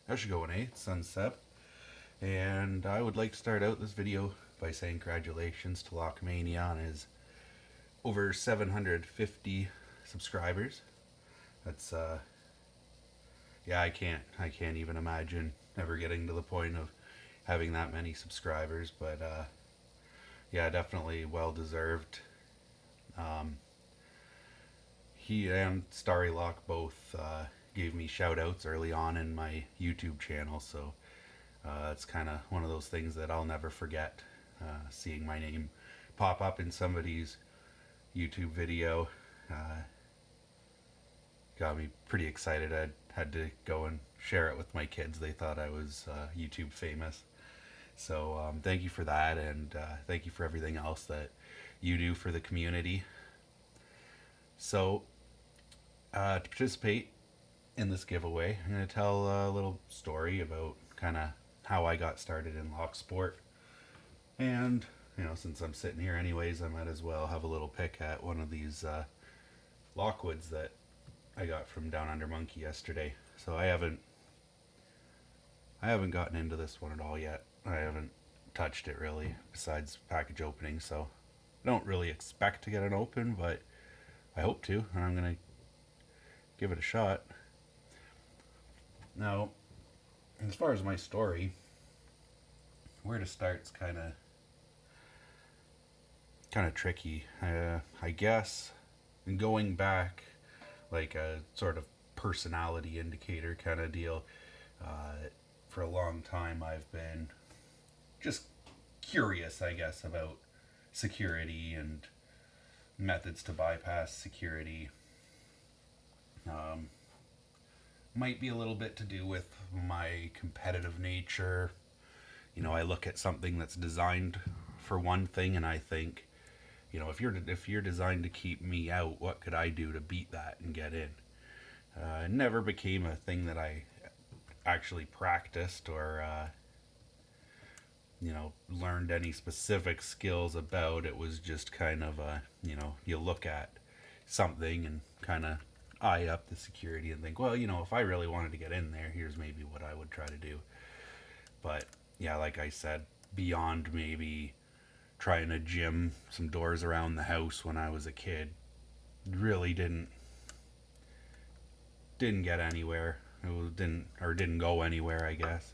How's it going, It's Sunsebb. And I would like to start out this video by saying congratulations to Lockmania on his over 750 subscribers. That's yeah, I can't even imagine ever getting to the point of having that many subscribers, but yeah, definitely well deserved. Um, he and Starry Lock both gave me shout outs early on in my YouTube channel, so it's kind of one of those things that I'll never forget. Seeing my name pop up in somebody's YouTube video got me pretty excited. I had to go and share it with my kids. They thought I was YouTube famous. So thank you for that, and thank you for everything else that you do for the community. So to participate in this giveaway, I'm going to tell a little story about kind of how I got started in locksport. And, since I'm sitting here anyways, I might as well have a little pick at one of these Lockwoods that I got from downundermonkey yesterday. So I haven't gotten into this one at all yet. I haven't touched it really, besides package opening, so I don't really expect to get it open, but I hope to, and I'm going to give it a shot. Now, as far as my story, where to start's kind of tricky. I guess going back, like a sort of personality indicator kind of deal. For a long time, I've been just curious, I guess, about security and methods to bypass security. Might be a little bit to do with my competitive nature. I look at something that's designed for one thing and I think, if you're designed to keep me out, what could I do to beat that and get in? It never became a thing that I actually practiced or learned any specific skills about. It was just kind of you look at something and kind of eye up the security and think, well, if I really wanted to get in there, here's maybe what I would try to do. But yeah, like I said, beyond maybe trying to gym some doors around the house when I was a kid, really didn't get anywhere. Didn't go anywhere, I guess.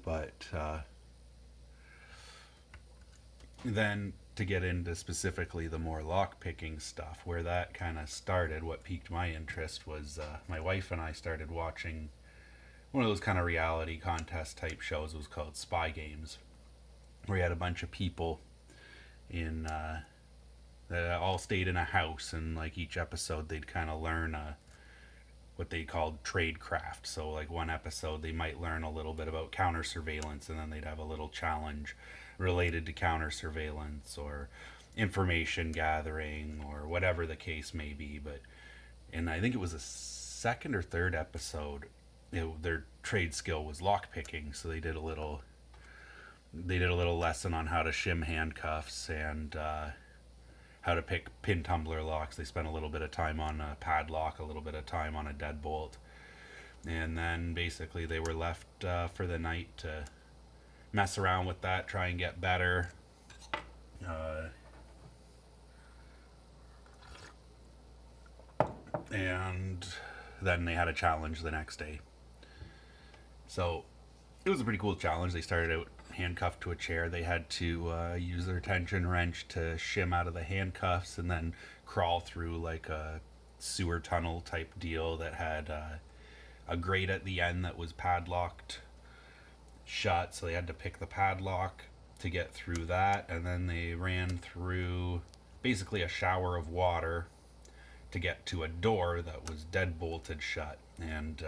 But then to get into specifically the more lock picking stuff, where that kind of started, what piqued my interest was my wife and I started watching one of those kind of reality contest type shows. It was called Spy Games, where you had a bunch of people in that all stayed in a house, and like each episode they'd kind of learn what they called trade craft. So like one episode they might learn a little bit about counter surveillance, and then they'd have a little challenge related to counter surveillance or information gathering or whatever the case may be. But and I think it was a second or third episode, their trade skill was lock picking, so they did a little lesson on how to shim handcuffs and how to pick pin tumbler locks. They spent a little bit of time on a padlock, a little bit of time on a deadbolt, and then basically they were left for the night to mess around with that, try and get better. And then they had a challenge the next day. So it was a pretty cool challenge. They started out handcuffed to a chair. They had to use their tension wrench to shim out of the handcuffs and then crawl through like a sewer tunnel type deal that had a grate at the end that was padlocked shut. So they had to pick the padlock to get through that, and then they ran through basically a shower of water to get to a door that was dead bolted shut. And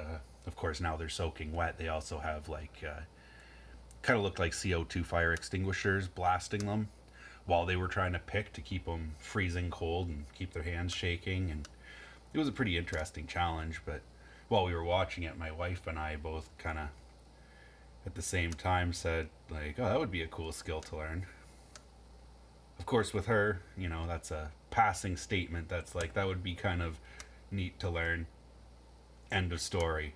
of course now they're soaking wet. They also have like kind of looked like CO2 fire extinguishers blasting them while they were trying to pick to keep them freezing cold and keep their hands shaking. And it was a pretty interesting challenge. But while we were watching it, my wife and I both kind of at the same time said like, oh, that would be a cool skill to learn. Of course with her, that's a passing statement. That's like, that would be kind of neat to learn. End of story.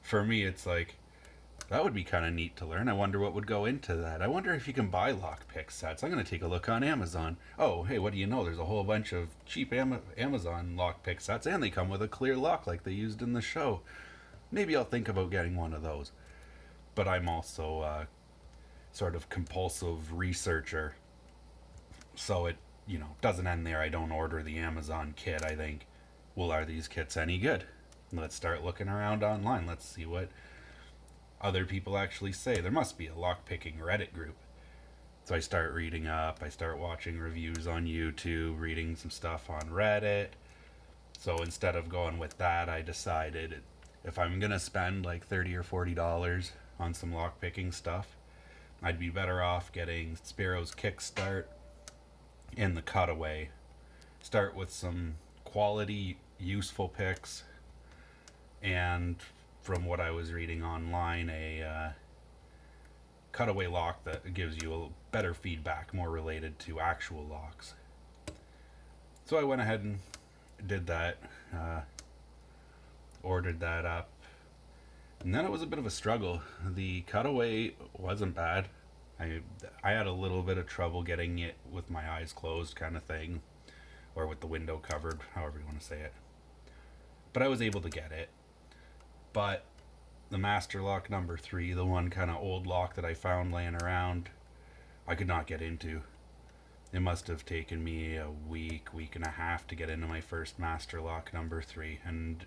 for me, it's like, that would be kind of neat to learn. I wonder what would go into that. I wonder if you can buy lockpick sets. I'm going to take a look on Amazon. Oh, hey, what do you know? There's a whole bunch of cheap Amazon lockpick sets, and they come with a clear lock like they used in the show. Maybe I'll think about getting one of those. But I'm also sort of compulsive researcher. So it, doesn't end there. I don't order the Amazon kit. I think, well, are these kits any good? Let's start looking around online. Let's see what other people actually say. There must be a lockpicking Reddit group. So I start reading up, I start watching reviews on YouTube, reading some stuff on Reddit. So instead of going with that, I decided if I'm going to spend like $30 or $40 on some lockpicking stuff, I'd be better off getting Sparrow's Kickstart and the Cutaway. Start with some quality, useful picks, and from what I was reading online, a cutaway lock that gives you a better feedback, more related to actual locks. So I went ahead and did that, ordered that up, and then it was a bit of a struggle. The cutaway wasn't bad. I had a little bit of trouble getting it with my eyes closed kind of thing, or with the window covered, however you want to say it. But I was able to get it. But the master lock number 3, the one kind of old lock that I found laying around, I could not get into. It must have taken me a week and a half to get into my first master lock number 3, and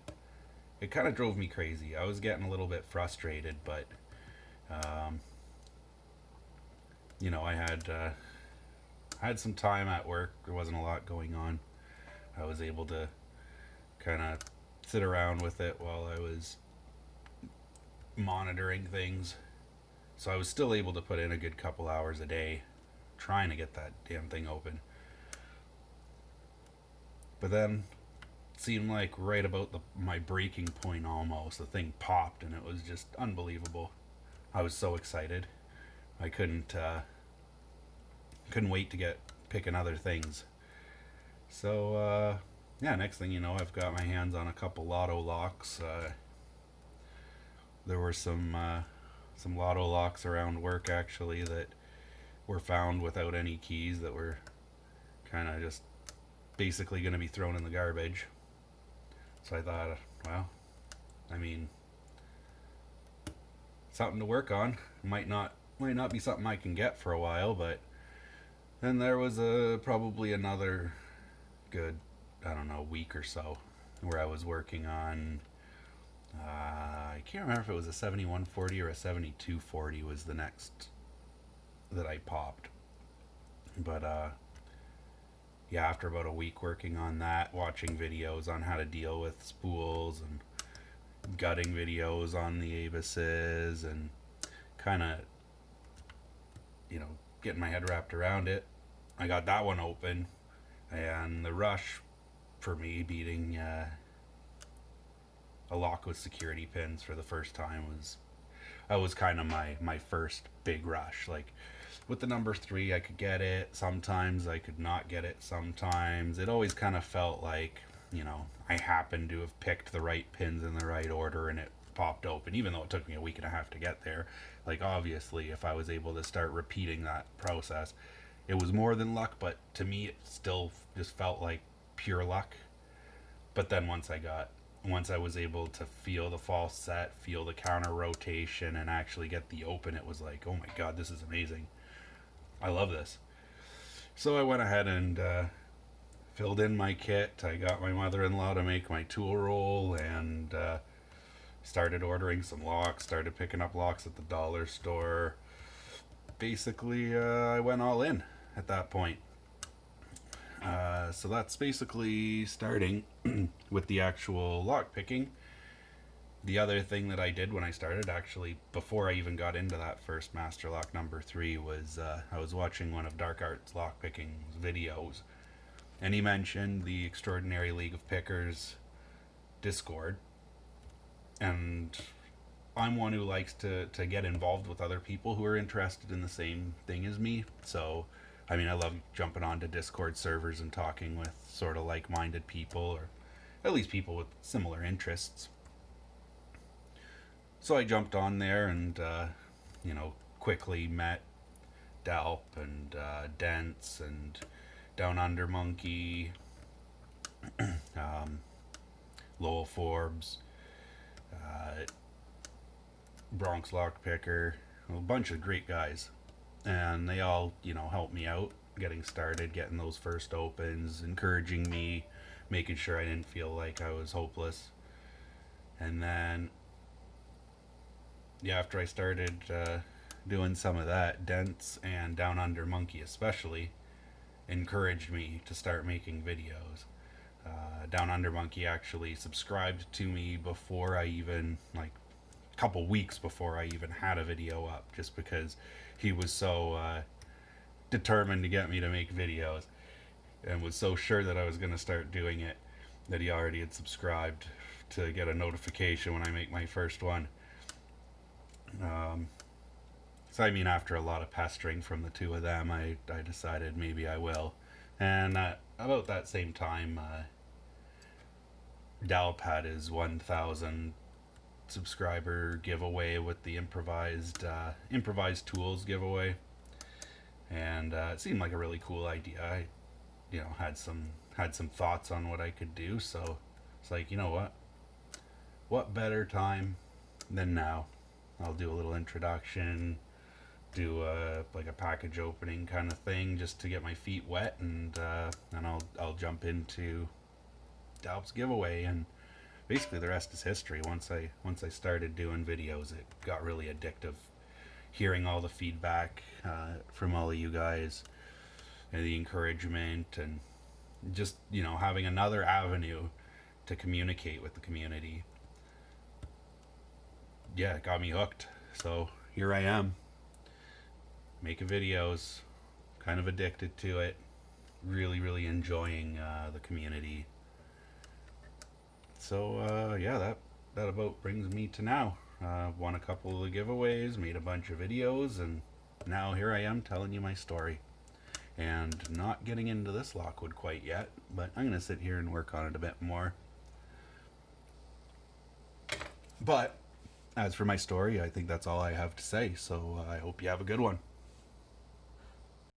it kind of drove me crazy. I was getting a little bit frustrated, but I had some time at work. There wasn't a lot going on. I was able to kind of sit around with it while I was monitoring things. So I was still able to put in a good couple hours a day trying to get that damn thing open. But then it seemed like right about my breaking point almost, the thing popped, and it was just unbelievable. I was so excited. I couldn't wait to get picking other things. So next thing you know, I've got my hands on a couple lotto locks. There were some lotto locks around work actually that were found without any keys, that were kind of just basically going to be thrown in the garbage. So I thought, well, I mean, something to work on. Might not be something I can get for a while, but then there was probably another good, I don't know, week or so where I was working on, I can't remember if it was a 7140 or a 7240 was the next that I popped. But after about a week working on that, watching videos on how to deal with spools and gutting videos on the abases, and kind of, getting my head wrapped around it, I got that one open. And the rush for me beating a lock with security pins for the first time was kind of my first big rush. Like with the number 3, I could get it. Sometimes I could not get it. Sometimes it always kind of felt like, I happened to have picked the right pins in the right order and it popped open, even though it took me a week and a half to get there. Like obviously, if I was able to start repeating that process, it was more than luck, but to me it still just felt like pure luck. But then once I was able to feel the false set, feel the counter rotation, and actually get the open, it was like, oh my god, this is amazing. I love this. So I went ahead and filled in my kit. I got my mother-in-law to make my tool roll, and started ordering some locks, started picking up locks at the dollar store. Basically, I went all in at that point. So that's basically starting with the actual lock picking. The other thing that I did when I started, actually, before I even got into that first master lock number 3, was I was watching one of Dark Art's lockpicking videos, and he mentioned the Extraordinary League of Pickers Discord, and I'm one who likes to get involved with other people who are interested in the same thing as me. So, I mean, I love jumping onto Discord servers and talking with sort of like-minded people, or at least people with similar interests. So I jumped on there and, quickly met Dalp and Dents and downundermonkey, um, Lowell Forbes, uh, Bronx Lockpicker, a bunch of great guys. And they all, helped me out getting started, getting those first opens, encouraging me, making sure I didn't feel like I was hopeless. And then, yeah, after I started doing some of that, Dents and downundermonkey especially encouraged me to start making videos. Downundermonkey actually subscribed to me before I even, like, a couple weeks before I even had a video up, just because he was so determined to get me to make videos and was so sure that I was going to start doing it that he already had subscribed to get a notification when I make my first one. So I mean, after a lot of pestering from the two of them, I decided maybe I will. And about that same time, Dalp had his 1,000 subscriber giveaway with the improvised tools giveaway, and it seemed like a really cool idea. I, had some thoughts on what I could do, so it's like, what better time than now? I'll do a little introduction, do like a package opening kind of thing, just to get my feet wet, and then I'll jump into Dalp's giveaway, and basically the rest is history. Once I started doing videos, it got really addictive. Hearing all the feedback from all of you guys, and the encouragement, and just having another avenue to communicate with the community. Yeah, it got me hooked. So here I am, making videos, kind of addicted to it, really, really enjoying the community. So that about brings me to now. Won a couple of the giveaways, made a bunch of videos, and now here I am telling you my story. And not getting into this Lockwood quite yet, but I'm going to sit here and work on it a bit more. But as for my story, I think that's all I have to say, so I hope you have a good one.